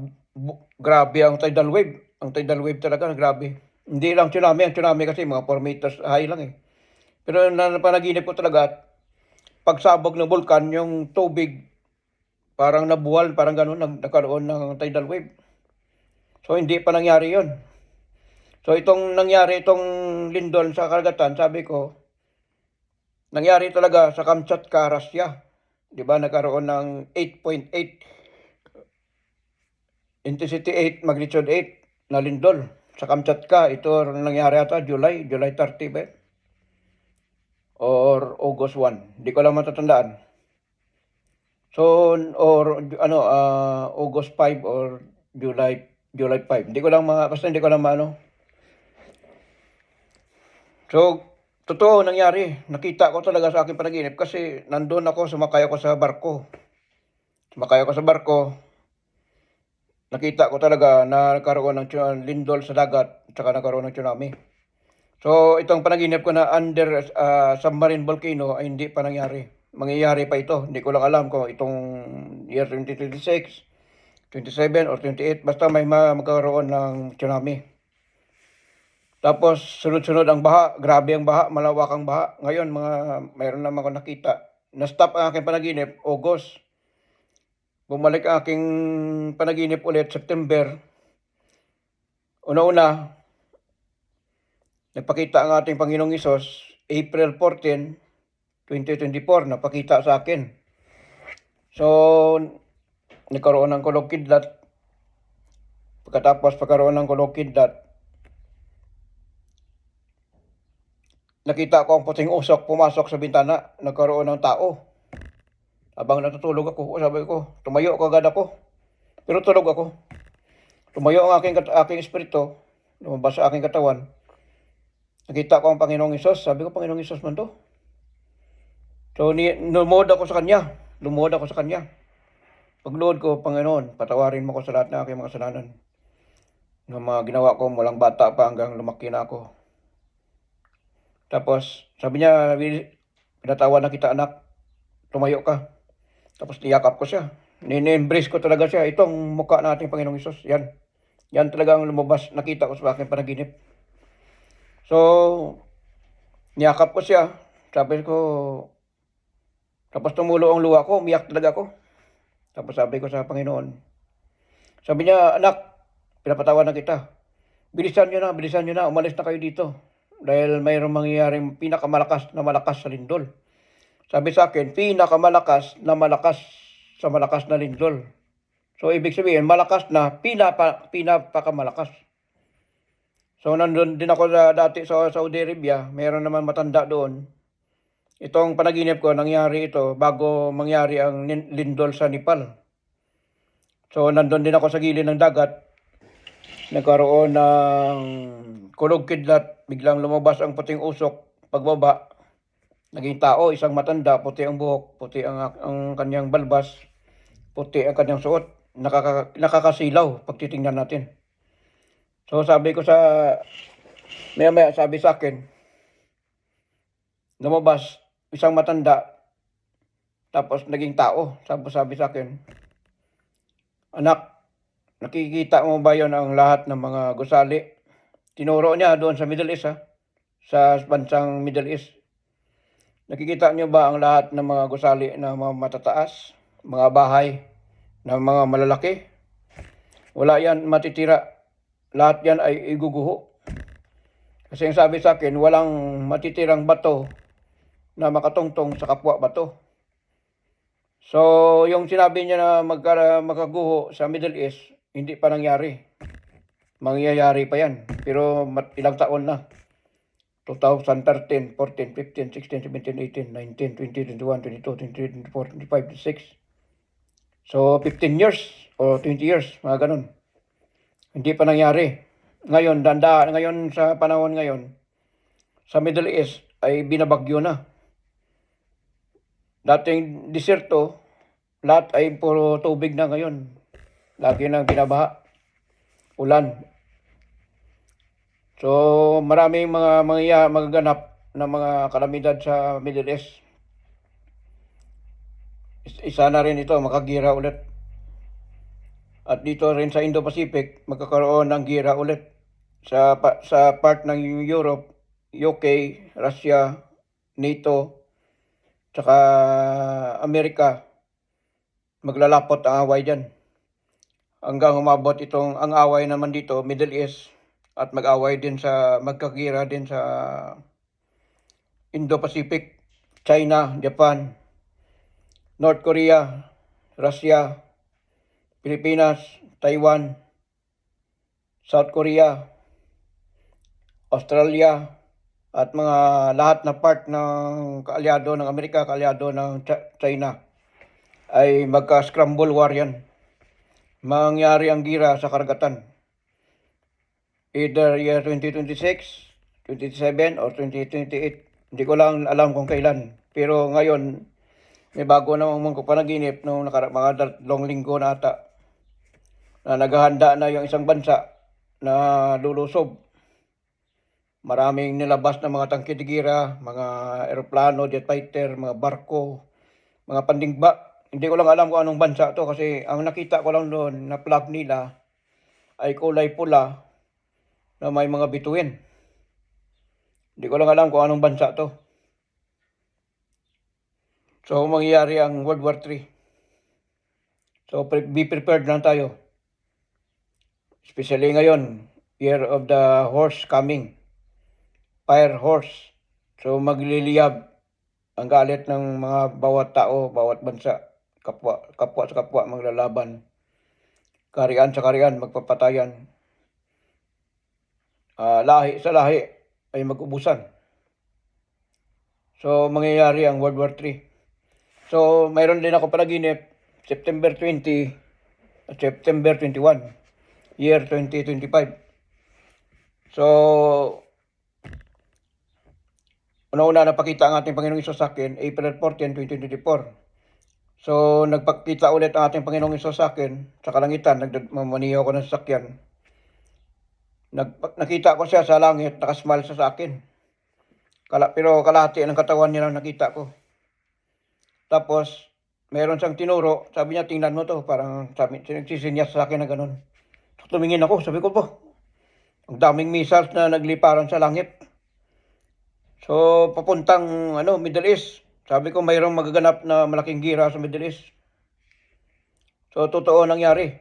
grabe ang tidal wave. Ang tidal wave talaga, grabe. Hindi lang tsunami. Ang tsunami kasi mga 4 meters high lang eh. Pero panaginip ko talaga, pagsabog ng vulkan, yung tubig, parang nabuwal, parang gano'n, nagkaroon ng tidal wave. So, hindi pa nangyari yon. So, itong lindol sa karagatan, sabi ko, nangyari talaga sa Kamchatka, Russia. Di ba, nagkaroon ng 8.8, intensity 8, magnitude 8 na lindol sa Kamchatka. Ito nangyari ata July 30 ba? Or August 1. Di ko lang matatandaan. So, August 5 or July 5. Hindi ko lang basta hindi ko lang maano. So, totoo nangyari. Nakita ko talaga sa aking panaginip kasi nandun ako, sumakay ako sa barko. Nakita ko talaga na nagkaroon ng lindol sa dagat at saka nagkaroon ng tsunami. So, itong panaginip ko na under submarine volcano ay hindi pa nangyari. Mangyayari pa ito. Hindi ko lang alam kung itong year 2026, 27 or 28. Basta may magkaroon ng tsunami. Tapos, sunod-sunod ang baha. Grabe ang baha. Malawak ang baha. Ngayon, mayroon naman ako nakita. Na-stop ang aking panaginip, August. Bumalik ang aking panaginip ulit, September. Una-una, nagpakita ang ating Panginoong Hesus, April 14, 2024, napakita sa akin. So, nagkaroon ng kulog kidlat. Pagkatapos pagkaroon ng kulog kidlat, nakita ko ang puting usok pumasok sa bintana, nagkaroon ng tao. Habang natutulog ako, sabi ko, tumayo ko agad ako. Pero tulog ako. Tumayo ang aking espiritu, lumabas sa aking katawan. Nakita ko ang Panginoong Hesus, sabi ko, Panginoong Hesus man to. So, lumuhod ako sa Kanya. Pagluhod ko, Panginoon, patawarin mo ko sa lahat ng aking mga kasalanan. ng mga ginawa ko mulang bata pa hanggang lumaki na ako. Tapos sabi niya, "Pinatawan na kita anak, tumayo ka." Tapos niyakap ko siya. Ni-embrace ko talaga siya. Itong mukha nating Panginoong Hesus, yan. Yan talagang lumabas, nakita ko sa aking panaginip. So, niyakap ko siya. Sabi ko, tapos tumulo ang luha ko, umiyak talaga ako. Tapos sabi ko sa Panginoon, sabi niya, "Anak, pinapatawan na kita. Bilisan niyo na, umalis na kayo dito. Dahil mayroong mangyayaring pinakamalakas na malakas sa lindol." Sabi sa akin, pinakamalakas na malakas sa malakas na lindol. So, ibig sabihin, malakas na pinapakamalakas. So, nandun din ako dati sa Saudi Arabia. Meron naman matanda doon. Itong panaginip ko, nangyari ito bago mangyari ang lindol sa Nepal. So, nandun din ako sa gilid ng dagat. Nagkaroon ng kulog kidlat. Biglang lumabas ang puting usok. Pagbaba, naging tao, isang matanda, puti ang buhok, puti ang kanyang balbas, puti ang kanyang suot. Nakakasilaw pag titingnan natin. So sabi ko maya sabi sa akin, lumabas, isang matanda, tapos naging tao. Sabi sa akin, "Anak, nakikita mo ba yon ang lahat ng mga gusali?" Tinuro niya doon sa Middle East, sa bansang Middle East. "Nakikita niyo ba ang lahat ng mga gusali na mga matataas, mga bahay na mga malalaki? Wala yan matitira. Lahat yan ay iguguho." Kasi yung sabi sa akin, walang matitirang bato na makatungtong sa kapwa bato. So, yung sinabi niya na makaguho sa Middle East, hindi pa nangyari. Mangyayari pa yan. Pero ilang taon na. 2013, 14, 15, 16, 17, 18, 19, 20, 21, 22, 23, 24, 25, 26. So, 15 years o 20 years, mga ganun. Hindi pa nangyari. Ngayon, ngayon sa panahon ngayon, sa Middle East ay binabagyo na. Dating diserto, lahat ay puro tubig na ngayon. Lagi nang binabaha, ulan. So, maraming mga magaganap na mga kalamidad sa Middle East. Isa na rin ito, makagira ulit. At dito rin sa Indo-Pacific, magkakaroon ng gira ulit. Sa part ng Europe, UK, Russia, NATO, tsaka Amerika, maglalapot ang away dyan. Hanggang umabot ang away naman dito, Middle East, at mag-away din magkagira din sa Indo-Pacific, China, Japan, North Korea, Russia, Pilipinas, Taiwan, South Korea, Australia, at mga lahat na part ng kaalyado ng Amerika, kaalyado ng China, ay magka-scramble war yan. Mangyari ang gira sa karagatan. Either year 2026, 27, or 2028. Hindi ko lang alam kung kailan. Pero ngayon, may bago namang panaginip nung mga 2 linggo na ata na naghahanda na yung isang bansa na lulusob. Maraming nilabas na mga tangke de gira, mga eroplano, jet fighter, mga barko, mga pandingba. Hindi ko lang alam kung anong bansa to kasi ang nakita ko lang doon na flag nila ay kulay pula na may mga bituin. Hindi ko lang alam kung anong bansa to. So, mangyayari ang World War III. So, be prepared lang tayo. Especially ngayon, year of the horse coming. Fire horse. So, magliliyab ang galit ng mga bawat tao, bawat bansa. Kapwa sa kapwa maglalaban. Karian sa karian, magpapatayan. Lahi sa lahi ay mag-ubusan. So, mangyayari ang World War III. So, mayroon din ako panaginip, September 20 at September 21, year 2025. So, una-una napakita ang ating Panginoong Hesus sa akin, April 14, 2024. So, nagpakita ulit ang ating Panginoong Hesus sa akin, sa kalangitan, mamaniho ako ng sasakyan. Nakita ko siya sa langit, nakasmile siya sa akin. Pero kalahati ng katawan niya lang nakita ko. Tapos, meron siyang tinuro, sabi niya, tingnan mo to, parang nagsisinyas sa akin na ganun. So, tumingin ako, sabi ko po, ang daming missiles na nagliparan sa langit. So, papuntang Middle East. Sabi ko, mayroong magaganap na malaking gira sa Middle East. So, totoo nangyari.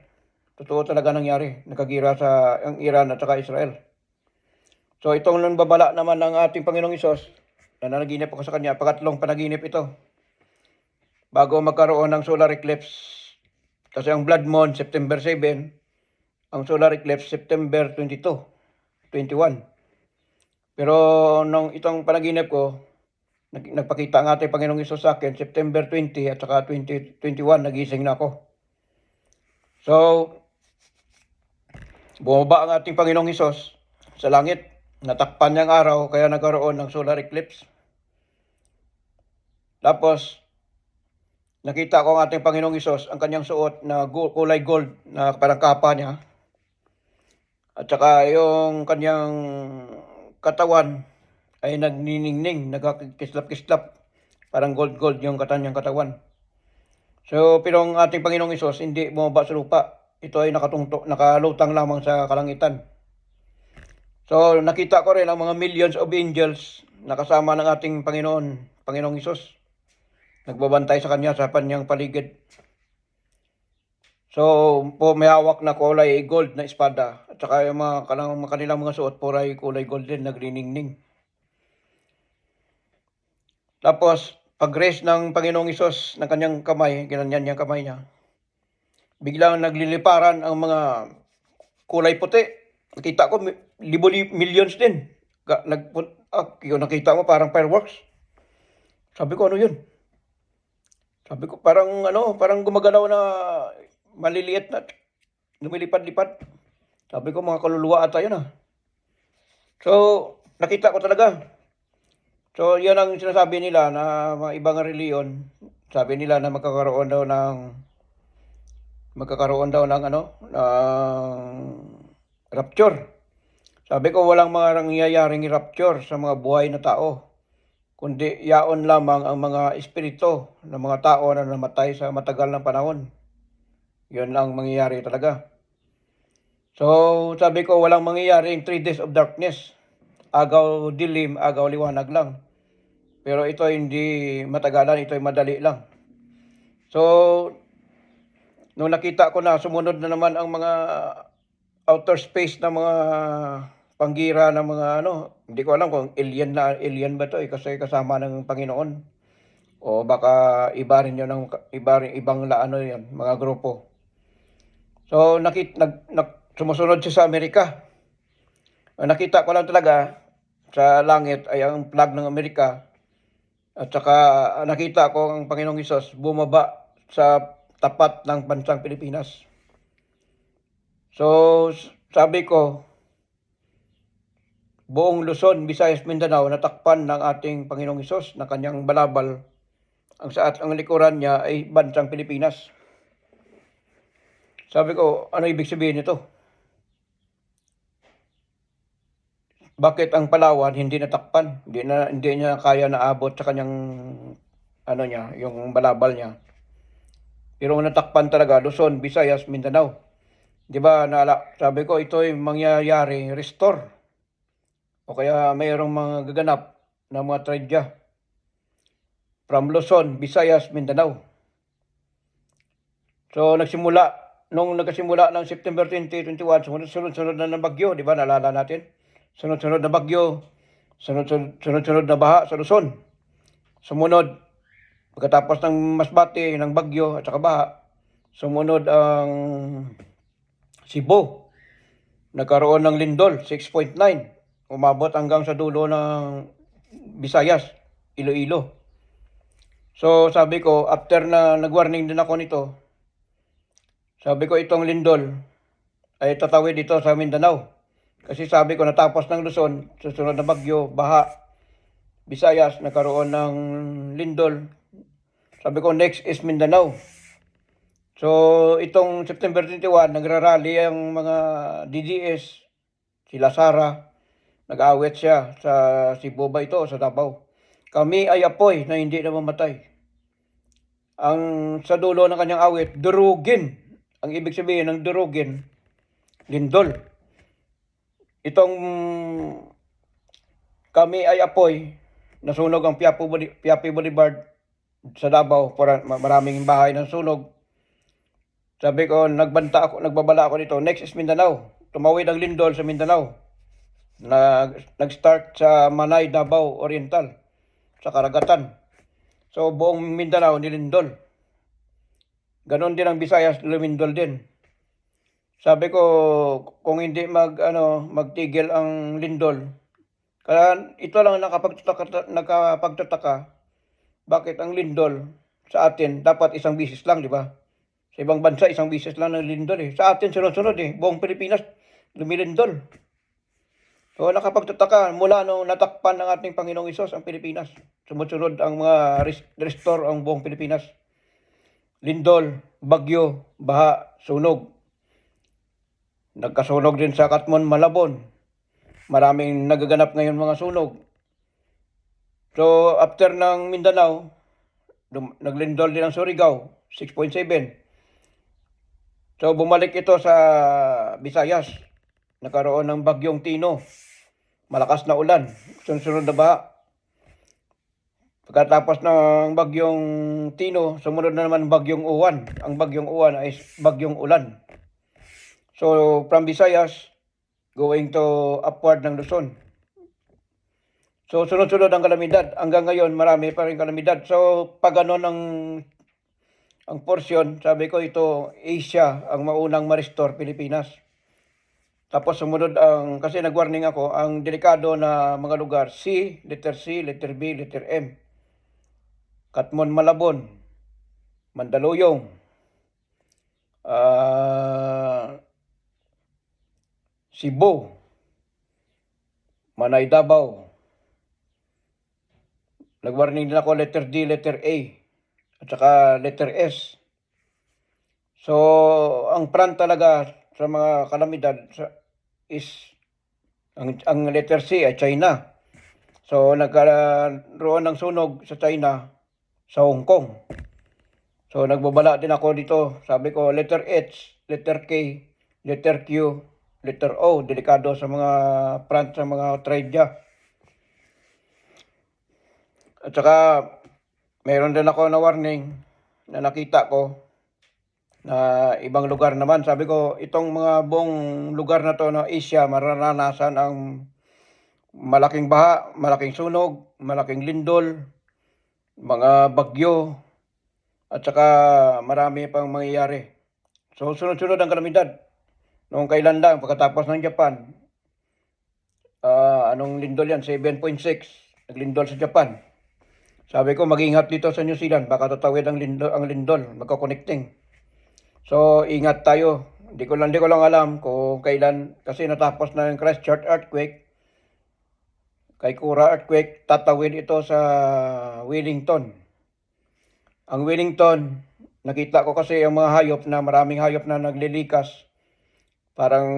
Totoo talaga nangyari. Nakagira sa ang Iran at saka Israel. So, itong babala naman ng ating Panginoong Hesus, na nanaginip ako sa kanya, pangatlong panaginip ito. Bago magkaroon ng solar eclipse. Kasi ang blood moon, September 7, ang solar eclipse, September 22, 21. Pero nung itong panaginip ko, nagpakita ang ating Panginoong Hesus sa akin, September 20 at saka 2021, nagising na ako. So, bumaba ang ating Panginoong Hesus sa langit. Natakpan niya ang araw, kaya nagkaroon ng solar eclipse. Tapos, nakita ko ang ating Panginoong Hesus, ang kanyang suot na kulay gold na parang kapa niya. At saka yung kanyang katawan ay nagniningning, nagkikislap-kislap. Parang gold-gold yung kanyang katawan. So, pero ang ating Panginoong Hesus hindi bumaba sa lupa. Ito ay nakalutang lamang sa kalangitan. So, nakita ko rin ang mga millions of angels na kasama ng ating Panginoong Hesus. Nagbabantay sa kanya sa kanyang paligid. So, may hawak na kulay gold na espada. At saka yung kanilang mga suot, kulay gold din, nagriningning. Tapos, pag-rest ng Panginoong Hesus ng kanyang kamay, ginanyan niyang kamay niya, biglang nagliliparan ang mga kulay puti. Nakita ko, millions din. Nakita mo parang fireworks. Sabi ko, ano yun? Sabi ko, parang gumagalaw na maliliit na lumilipad-lipad. Sabi ko, mga kaluluwa ata yun ah. So, nakita ko talaga. So, yan ang sinasabi nila na mga ibang reliyon. Sabi nila na magkakaroon daw ng rapture. Sabi ko, walang mga nangyayaring rapture sa mga buhay na tao, kundi yaon lamang ang mga espiritu ng mga tao na namatay sa matagal ng panahon. Yun ang mangyayari talaga. So, sabi ko, walang mangyayaring 3 days of darkness. Agaw dilim, agaw liwanag lang. Pero ito hindi matagalan, ito ay madali lang. So, nung nakita ko na, sumunod na naman ang mga outer space na mga panggira ng mga hindi ko alam kung alien ba to kasi kasama ng Panginoon. O baka iba rin yun ibang yan, mga grupo. So, sumusunod siya sa Amerika. Nakita ko lang talaga sa langit ay ang flag ng Amerika. At saka nakita ko ang Panginoong Hesus bumaba sa tapat ng bansang Pilipinas. So, sabi ko, buong Luzon, Visayas, Mindanao, natakpan ng ating Panginoong Hesus na kanyang balabal. Ang likuran niya ay bansang Pilipinas. Sabi ko, ano ibig sabihin nito? Bakit ang Palawan hindi natakpan? Hindi niya kaya naabot sa kanyang yung balabal niya. Pero natakpan talaga Luzon, Visayas, Mindanao. 'Di ba? Sabi ko ito ay mangyayari restore. O kaya mayroong mga gaganap na mga tragedya from Luzon, Visayas, Mindanao. So nung nagsimula ng September 2021, sunod-sunod na ng bagyo, 'di ba? Naalala natin? Sunod-sunod na bagyo, sunod-sunod na baha sa Luzon. Sumunod pagkatapos ng Masbate ng bagyo at saka baha, sumunod ang Cebu. Nagkaroon ng lindol, 6.9. Umabot hanggang sa dulo ng Visayas, Iloilo. So sabi ko, after na nag-warning din ako nito, sabi ko itong lindol ay tatawid dito sa Mindanao. Kasi sabi ko natapos ng Luzon, susunod na bagyo, baha, Visayas, nagkaroon ng lindol. Sabi ko next is Mindanao. So, itong September 21, nagrarally ang mga DDS sila Sara, nag-awit siya sa Cebu ba ito, sa Davao. Kami ay apoy na hindi namamatay. Ang sa dulo ng kanyang awit, durugin. Ang ibig sabihin ng durugin, lindol. Itong kami ay apoy, nasunog ang Piapi Boulevard sa Davao, maraming bahay ng sunog. Sabi ko, nagbabala ako dito, next is Mindanao. Tumawid ang lindol sa Mindanao. Nag-start sa Manay, Davao Oriental, sa karagatan. So buong Mindanao nilindol. Ganon din ang Visayas, lumindol din. Sabi ko, kung hindi magtigil ang lindol, kaya ito lang nakapagtataka, bakit ang lindol sa atin dapat isang bisis lang, di ba? Sa ibang bansa, isang bisis lang ng lindol eh. Sa atin, sunod-sunod eh. Buong Pilipinas, lumilindol. So nakapagtataka, mula nung natakpan ng ating Panginoong Hesus ang Pilipinas, sumusunod ang mga restore ang buong Pilipinas. Lindol, bagyo, baha, sunog. Nagkasunog din sa Katmon, Malabon. Maraming nagaganap ngayon mga sunog. So after ng Mindanao, naglindol din ang Surigao, 6.7. So bumalik ito sa Visayas. Nagkaroon ng bagyong Tino. Malakas na ulan. Sunod na baha. Pagkatapos ng bagyong Tino, sumunod na naman bagyong Uwan. Ang bagyong Uwan ay bagyong ulan. So from Visayas, going to upward ng Luzon. So sunod-sunod ang kalamidad. Hanggang ngayon, marami pa rin kalamidad. So pag ganon ang portion, sabi ko ito, Asia ang maunang ma-restore Pilipinas. Tapos sumunod kasi nag-warning ako, ang delikado na mga lugar, letter C, letter B, letter M. Katmon, Malabon, Mandaluyong, Cebu, Manay, Davao. Nag-warning din ako letter D, letter A, at saka letter S. So, ang front talaga sa mga kalamidad is ang letter C ay China. So, nagkaroon ng sunog sa China, sa Hong Kong. So, nagbabala din ako dito. Sabi ko, letter H, letter K, letter Q, letter O. Delikado sa mga front, sa mga tradia. At saka, mayroon din ako na warning na nakita ko na ibang lugar naman. Sabi ko, itong mga buong lugar na to na Asia, mararanasan ang malaking baha, malaking sunog, malaking lindol, mga bagyo, at saka marami pang mangyayari. So, sunod-sunod ang kalamidad. Noong kailan lang, pagkatapos ng Japan, anong lindol yan? 7.6, naglindol sa Japan. Sabi ko, mag-ingat dito sa New Zealand, baka tatawid ang lindol, magka-connecting. So, ingat tayo. Hindi ko lang alam kung kailan, kasi natapos na yung Christchurch earthquake, Kaikoura earthquake, tatawid ito sa Wellington. Ang Wellington, nakita ko kasi ang mga hayop maraming hayop na naglilikas. Parang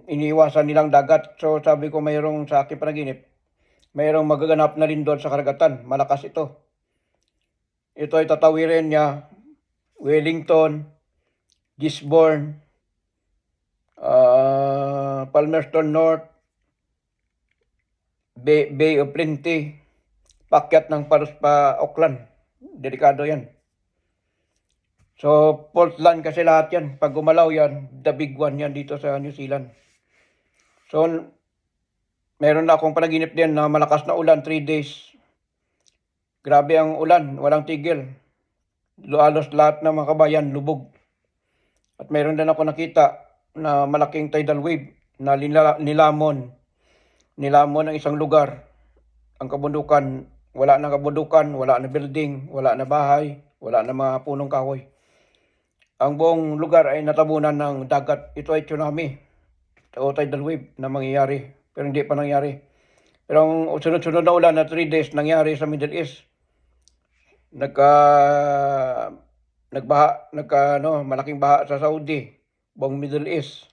iniiwasan nilang dagat. So sabi ko mayroong sa aking panaginip, mayroong magaganap na lindol sa karagatan. Malakas ito. Ito ay tatawirin niya Wellington, Gisborne, Palmerston North, Bay of Plenty, pakyat ng Auckland. Delikado yan. So, Portland kasi lahat yan. Pag gumalaw yan, the big one yan dito sa New Zealand. So, meron na akong panaginip din na malakas na ulan, 3 days. Grabe ang ulan, walang tigil. Halos lahat ng mga kabayan, lubog. At meron din ako nakita na malaking tidal wave na nilamon ang isang lugar. Ang kabundukan, wala na kabundukan, wala na building, wala na bahay, wala na mga punong kahoy. Ang buong lugar ay natabunan ng dagat. Ito ay tsunami o tidal wave na mangyayari. Pero hindi pa nangyari. Pero ang sunod-sunod na ulan na 3 days nangyari sa Middle East. Malaking baha sa Saudi, buong Middle East,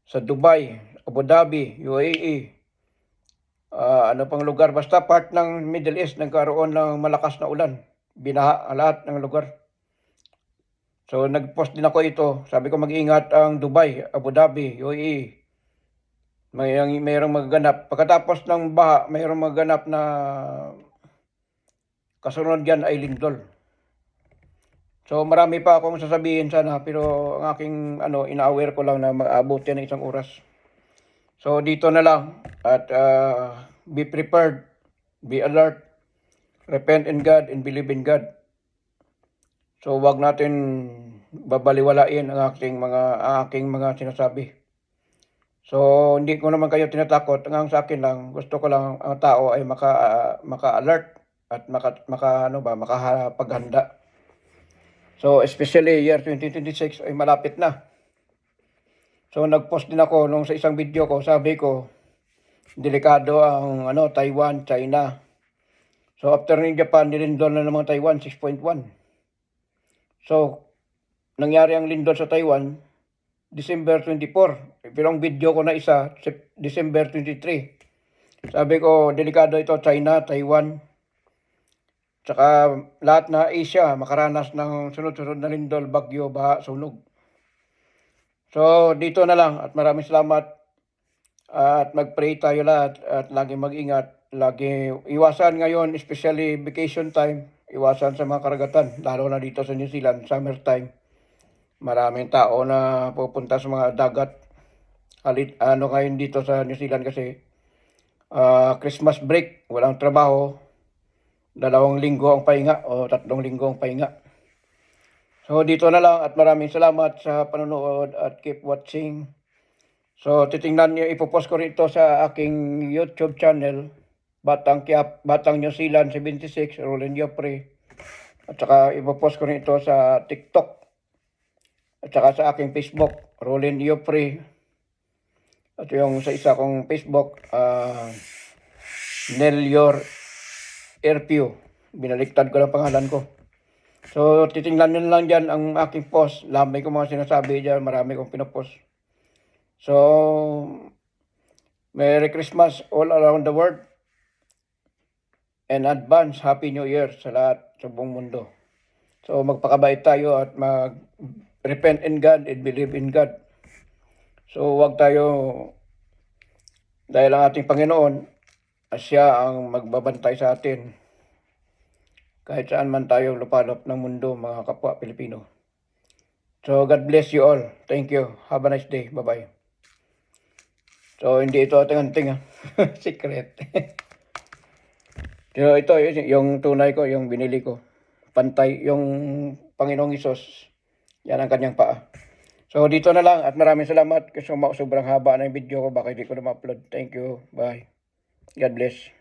sa Dubai, Abu Dhabi, UAE, ano pang lugar, basta part ng Middle East nagkaroon ng malakas na ulan. Binaha lahat ng lugar. So nag-post din ako ito. Sabi ko mag-ingat ang Dubai, Abu Dhabi, UAE. Mayroong magaganap. Pagkatapos ng baha, mayroong magaganap na kasunod yan ay lindol. So marami pa akong sasabihin sana, pero ang aking ina-aware ko lang na mag-abot yan ng isang oras. So dito na lang at be prepared, be alert, repent in God and believe in God. So wag natin babaliwalain ang aking mga sinasabi. So hindi ko naman kayo tinatakot. Ang sa akin lang, gusto ko lang ang tao ay maka-alert at makapaghanda. So especially year 2026 ay malapit na. So nag-post din ako nung sa isang video ko, sabi ko delikado ang Taiwan, China. So after ni Japan, nilindol na naman Taiwan 6.1. So nangyari ang lindol sa Taiwan December 24. Pero ang video ko na isa December 23. Sabi ko delikado ito China, Taiwan, tsaka lahat na Asia makaranas ng sunod-sunod na lindol, bagyo, baha, sunog. So dito na lang at maraming salamat at mag-pray tayo lahat at lagi mag-ingat. Lagi iwasan ngayon, especially vacation time, iwasan sa mga karagatan, lalo na dito sa New Zealand, summertime. Maraming tao na pupunta sa mga dagat. Ngayon dito sa New Zealand kasi Christmas break, walang trabaho. 2 linggo ang pahinga o 3 linggo ang pahinga. So dito na lang at maraming salamat sa panonood at keep watching. So titingnan niyo, ipopost ko rin ito sa aking YouTube channel, Batang New Zealand 76, Roland Joffrey. At saka ipopost ko rin ito sa TikTok. At saka sa aking Facebook, Roland Joffrey. At yung sa isa kong Facebook, Nelior Erpio. Binaliktad ko lang pangalan ko. So, titingnan nyo lang dyan ang aking post. Lamay ko mga sinasabi dyan. Marami kong pinopost. So, Merry Christmas all around the world. And advance Happy New Year sa lahat sa buong mundo. So, magpakabait tayo at repent in God and believe in God. So wag tayo, dahil ang ating Panginoon, siya ang magbabantay sa atin. Kahit saan man tayo lupalop ng mundo, mga kapwa Pilipino. So God bless you all. Thank you. Have a nice day. Bye-bye. So hindi ito ating-anting secret. So ito yung tunay ko, yung binili ko. Pantay, yung Panginoong Hesus. Yan ang kanyang paa. So dito na lang at maraming salamat kasi sobrang haba na yung video ko, baka hindi ko na ma-upload. Thank you. Bye. God bless.